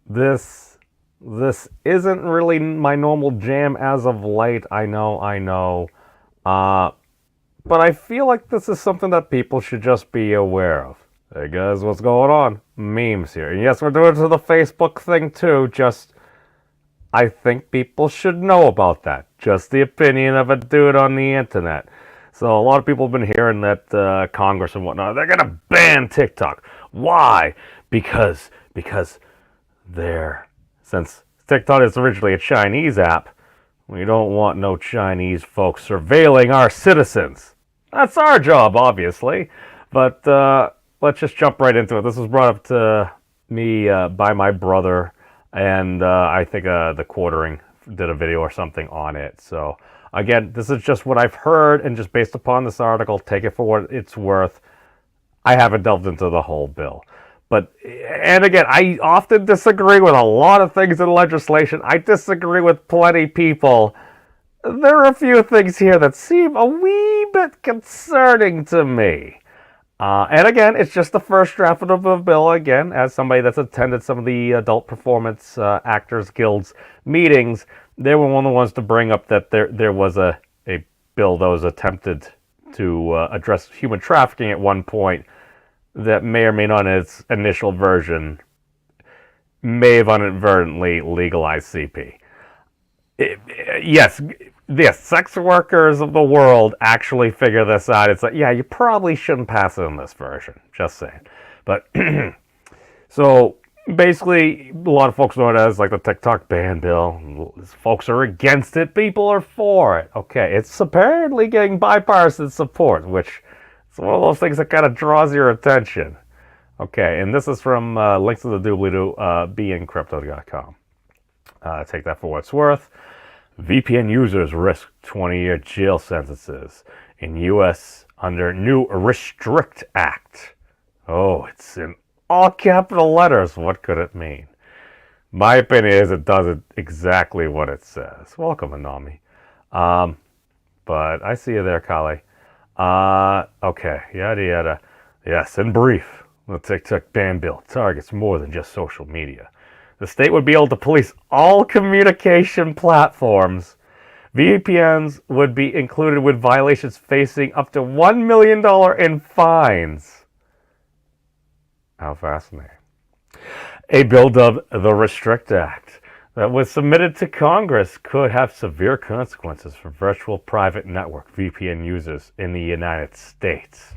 this isn't really my normal jam as of late. I know. Uh, but I feel like this is something that people should just be aware of. Hey guys, what's going on? Memes here. And yes, we're doing it to the Facebook thing too. Just I think people should know about that. Just the opinion of a dude on the internet. So a lot of people have been hearing that Congress and whatnot, they're gonna ban TikTok. Why? Because they're since TikTok is originally a Chinese app, we don't want no Chinese folks surveilling our citizens. That's our job, obviously. But let's just jump right into it. This was brought up to me by my brother, and I think the Quartering did a video or something on it. So again, this is just what I've heard, and just based upon this article, take it for what it's worth. I haven't delved into the whole bill. But, and again, I often disagree with a lot of things in legislation. I disagree with plenty of people. There are a few things here that seem a wee bit concerning to me. And again, it's just the first draft of the bill. Again, as somebody that's attended some of the Adult Performance Actors Guild's meetings, they were one of the ones to bring up that there was a bill that was attempted to address human trafficking at one point that may or may not, in its initial version, may have inadvertently legalized CP. Yes, sex workers of the world actually figure this out. It's like, yeah, you probably shouldn't pass it in this version. Just saying. But, so, basically, a lot of folks know it as like the TikTok ban bill. Folks are against it. People are for it. Okay, it's apparently getting bipartisan support, which is one of those things that kind of draws your attention. Okay, and this is from links to the doobly-doo, beincrypto.com. Take that for what it's worth. VPN users risk 20-year jail sentences in U.S. under new Restrict Act. Oh, it's in all capital letters. What could it mean? My opinion is it does exactly what it says. Welcome, Anami. But I see you there, Kali. Okay, yada yada. Yes, in brief, the TikTok ban bill targets more than just social media. The state would be able to police all communication platforms. VPNs would be included with violations facing up to $1 million in fines. How fascinating. A bill dubbed the Restrict Act that was submitted to Congress could have severe consequences for virtual private network VPN users in the United States.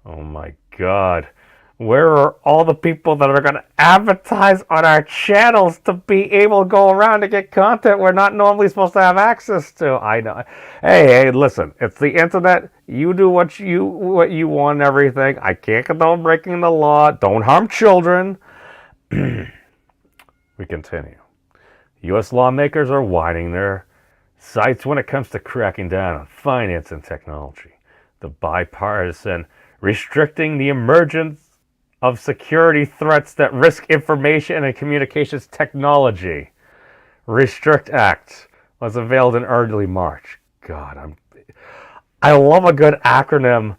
Oh my God. Where are all the people that are going to advertise on our channels to be able to go around to get content we're not normally supposed to have access to? I know. Hey, listen, it's the internet. You do what you want and everything. I can't condone breaking the law. Don't harm children. We continue. U.S. lawmakers are widening their sights when it comes to cracking down on finance and technology. The bipartisan restricting the emergence of security threats that risk information and communications technology. Restrict Act was unveiled in early March. God, I love a good acronym.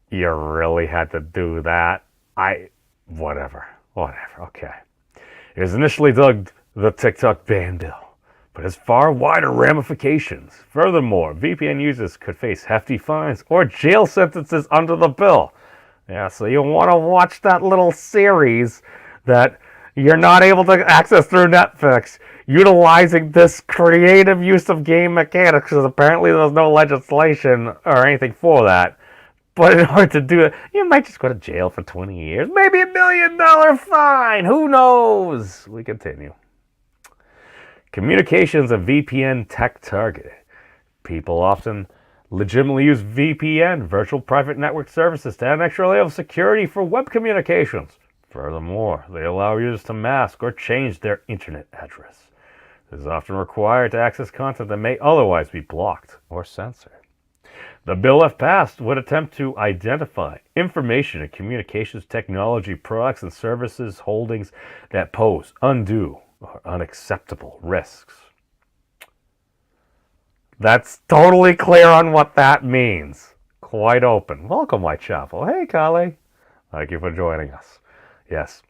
You really had to do that. Whatever. Okay. It was initially dubbed the TikTok ban bill, but has far wider ramifications. Furthermore, VPN users could face hefty fines or jail sentences under the bill. Yeah, so you want to watch that little series that you're not able to access through Netflix, utilizing this creative use of game mechanics, because apparently there's no legislation or anything for that. But in order to do it, you might just go to jail for 20 years. Maybe $1 million fine. Who knows? We continue. Communications of VPN tech targeted. People often legitimately use VPN, virtual private network services, to add an extra layer of security for web communications. Furthermore, they allow users to mask or change their internet address. This is often required to access content that may otherwise be blocked or censored. The bill, if passed, would attempt to identify information and communications technology products and services holdings that pose undue or unacceptable risks. That's totally clear on what that means. Quite open. Welcome, Whitechapel. Hey, Kali. Thank you for joining us. Yes.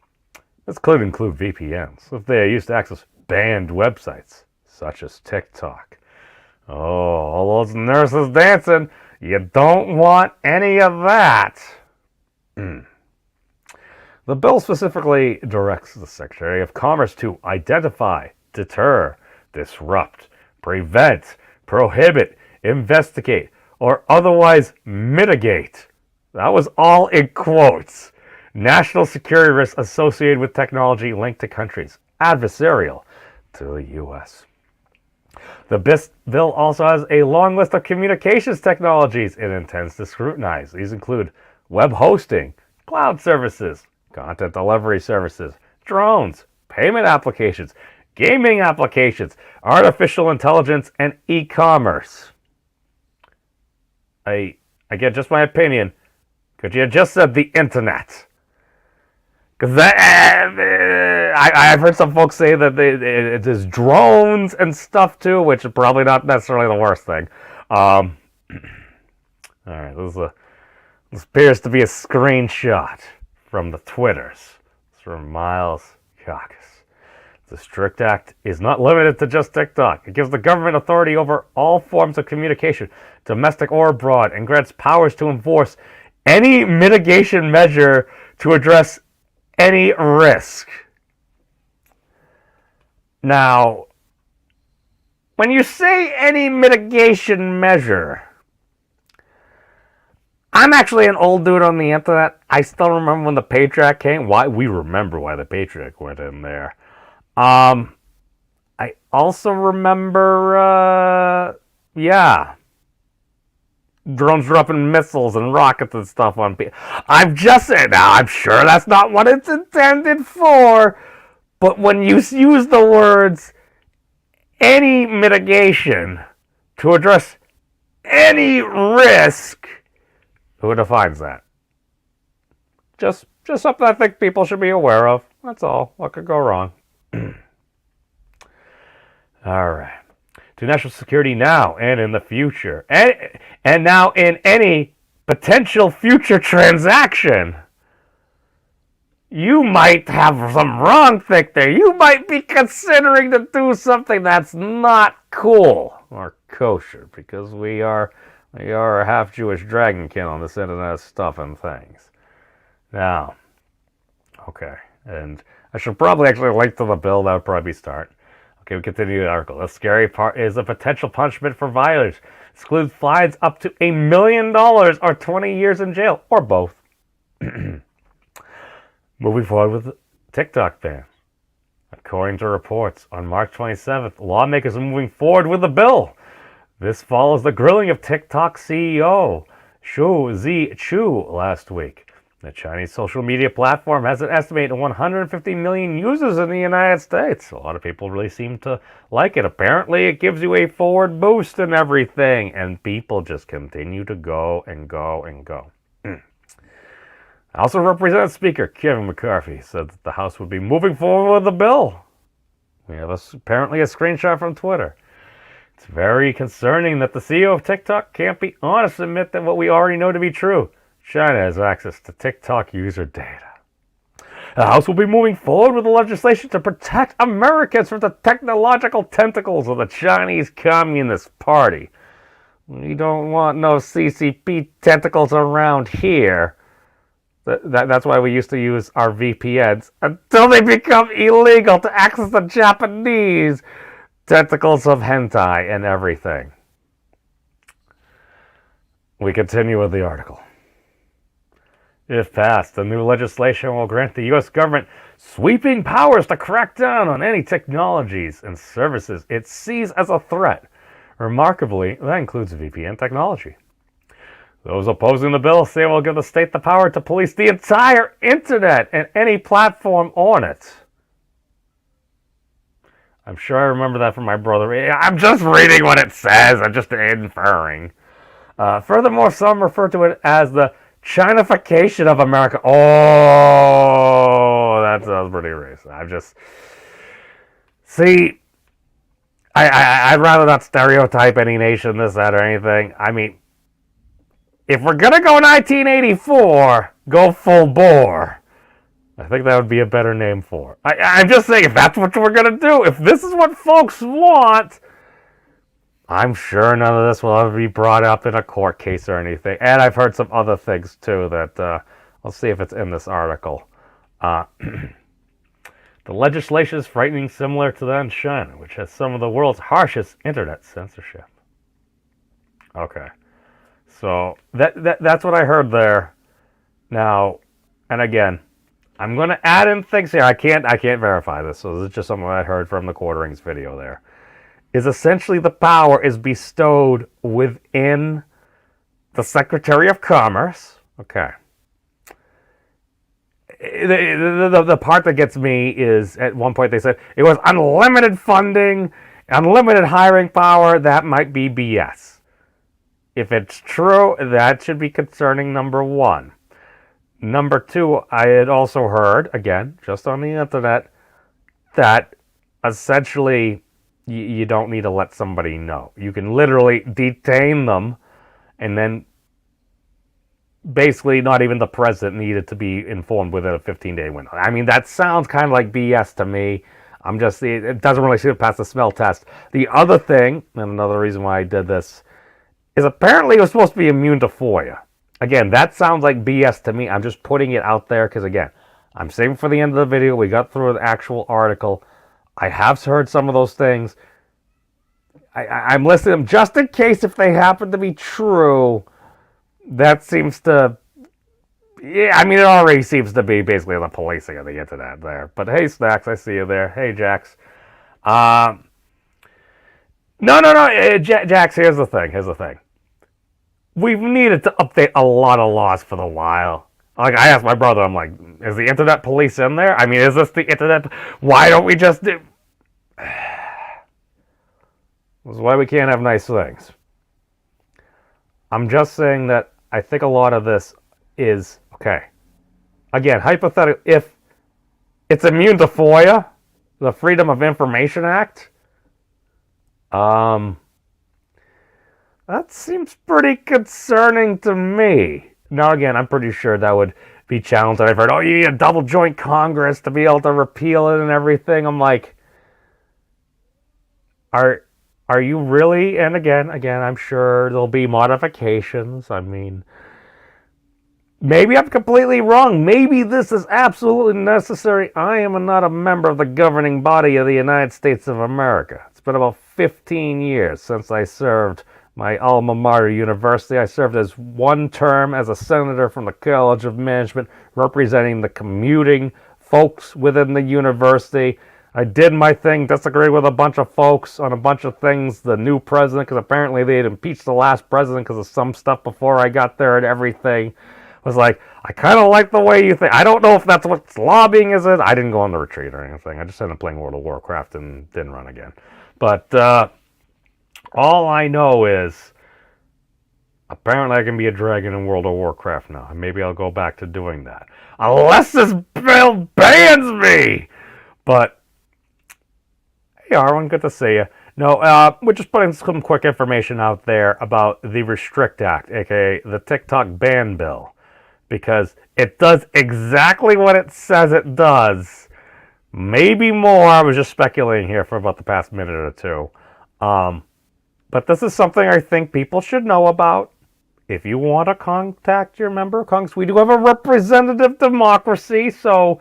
This could include VPNs if they are used to access banned websites, such as TikTok. Oh, all those nurses dancing, you don't want any of that. The bill specifically directs the Secretary of Commerce to identify, deter, disrupt, prevent, prohibit, investigate, or otherwise mitigate. That was all in quotes. National security risks associated with technology linked to countries adversarial to the U.S. The bill also has a long list of communications technologies it intends to scrutinize. These include web hosting, cloud services, content delivery services, drones, payment applications, gaming applications, artificial intelligence, and e-commerce. I get just my opinion. Could you have just said the internet? Because I've heard some folks say that it is drones and stuff too, which is probably not necessarily the worst thing. All right, this appears to be a screenshot from the Twitters. It's from Miles Caucus. The Strict Act is not limited to just TikTok. It gives the government authority over all forms of communication, domestic or abroad, and grants powers to enforce any mitigation measure to address any risk. Now, when you say any mitigation measure, I'm actually an old dude on the internet. I still remember when the Patriot Act came. We remember why the Patriot Act went in there. I also remember, drones dropping missiles and rockets and stuff on people. I'm just saying, now I'm sure that's not what it's intended for, but when you use the words any mitigation to address any risk, who defines that? Just something I think people should be aware of. That's all. What could go wrong? All right. To national security now and in the future. And now in any potential future transaction. You might have some wrong think there. You might be considering to do something that's not cool or kosher, because we are a half Jewish dragonkin on this internet stuff and things. Now, okay, and I should probably actually link to the bill. That would probably start. Okay, we continue the article. The scary part is the potential punishment for violators. Excludes fines up to $1 million or 20 years in jail, or both. Moving forward with the TikTok ban. According to reports, on March 27th, lawmakers are moving forward with the bill. This follows the grilling of TikTok CEO Xu Chu last week. The Chinese social media platform has an estimated 150 million users in the United States. A lot of people really seem to like it. Apparently, it gives you a forward boost and everything, and people just continue to go and go and go. House of Representatives Speaker Kevin McCarthy said that the House would be moving forward with the bill. We have apparently a screenshot from Twitter. It's very concerning that the CEO of TikTok can't be honest and admit that what we already know to be true. China has access to TikTok user data. The House will be moving forward with the legislation to protect Americans from the technological tentacles of the Chinese Communist Party. We don't want no CCP tentacles around here. That's why we used to use our VPNs until they become illegal to access the Japanese tentacles of hentai and everything. We continue with the article. If passed, the new legislation will grant the U.S. government sweeping powers to crack down on any technologies and services it sees as a threat. Remarkably, that includes VPN technology. Those opposing the bill say it will give the state the power to police the entire internet and any platform on it. I'm sure I remember that from my brother. I'm just reading what it says. I'm just inferring. Furthermore, some refer to it as the Chinaification of America. Oh, that sounds pretty racist. I'd rather not stereotype any nation, this, that, or anything. I mean, if we're going to go 1984, go full bore. I think that would be a better name for it. I'm just saying, if that's what we're going to do, if this is what folks want, I'm sure none of this will ever be brought up in a court case or anything. And I've heard some other things, too, that I'll see if it's in this article. The legislation is frightening, similar to that in China, which has some of the world's harshest internet censorship. Okay. So that's what I heard there. Now, and again, I'm going to add in things here. I can't verify this, so this is just something I heard from the Quarterings video there. Is essentially the power is bestowed within the Secretary of Commerce. Okay. The part that gets me is, at one point they said, it was unlimited funding, unlimited hiring power. That might be BS. If it's true, that should be concerning, number one. Number two, I had also heard, again, just on the internet, that essentially you don't need to let somebody know. You can literally detain them, and then basically not even the president needed to be informed within a 15-day window. I mean, that sounds kind of like BS to me. It doesn't really seem to pass the smell test. The other thing, and another reason why I did this, is apparently it was supposed to be immune to FOIA. Again, that sounds like BS to me. I'm just putting it out there because, again, I'm saving for the end of the video. We got through the actual article. I have heard some of those things. I'm listing them just in case if they happen to be true. That seems to... Yeah, I mean, it already seems to be basically the policing of the internet there. But hey, Snacks, I see you there. Hey, Jax. No. Jax, here's the thing. We've needed to update a lot of laws for a while. Like, I asked my brother, I'm like, is the internet police in there? I mean, is this the internet? Why don't we just do... This is why we can't have nice things. I'm just saying that I think a lot of this is... Okay. Again, hypothetically, if it's immune to FOIA, the Freedom of Information Act, that seems pretty concerning to me. Now, again, I'm pretty sure that would be challenged. I've heard, you need a double joint Congress to be able to repeal it and everything. I'm like, are you really? And again, I'm sure there'll be modifications. I mean, maybe I'm completely wrong. Maybe this is absolutely necessary. I am not a member of the governing body of the United States of America. It's been about 15 years since I served my alma mater university. I served as one term as a senator from the College of Management, representing the commuting folks within the university. I did my thing, disagreed with a bunch of folks on a bunch of things. The new president, because apparently they had impeached the last president because of some stuff before I got there and everything. Was like, I kind of like the way you think. I don't know if that's what lobbying is. I didn't go on the retreat or anything. I just ended up playing World of Warcraft and didn't run again. But all I know is apparently I can be a dragon in World of Warcraft now. And maybe I'll go back to doing that. Unless this bill bans me! But, hey Arwen, good to see you. No, we're just putting some quick information out there about the Restrict Act, aka the TikTok ban bill. Because it does exactly what it says it does. Maybe more. I was just speculating here for about the past minute or two. But this is something I think people should know about. If you want to contact your member of Congress, we do have a representative democracy, so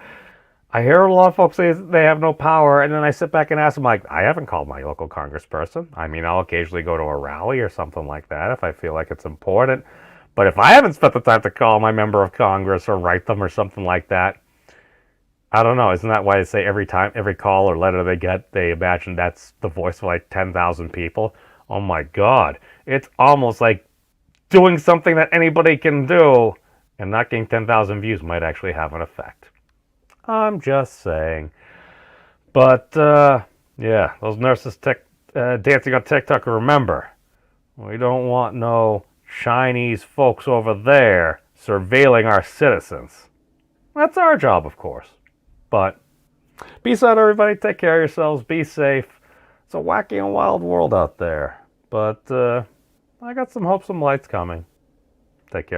I hear a lot of folks say they have no power, and then I sit back and ask them, like, I haven't called my local congressperson. I mean, I'll occasionally go to a rally or something like that if I feel like it's important. But if I haven't spent the time to call my member of Congress or write them or something like that, I don't know. Isn't that why they say every call or letter they get, they imagine that's the voice of like 10,000 people? Oh my God. It's almost like doing something that anybody can do, and not getting 10,000 views might actually have an effect. I'm just saying. But, yeah, those nurses dancing on TikTok, remember, we don't want no Chinese folks over there surveilling our citizens. That's our job, of course. But peace out, everybody. Take care of yourselves. Be safe. It's a wacky and wild world out there. But I got some hope, some lights coming. Take care.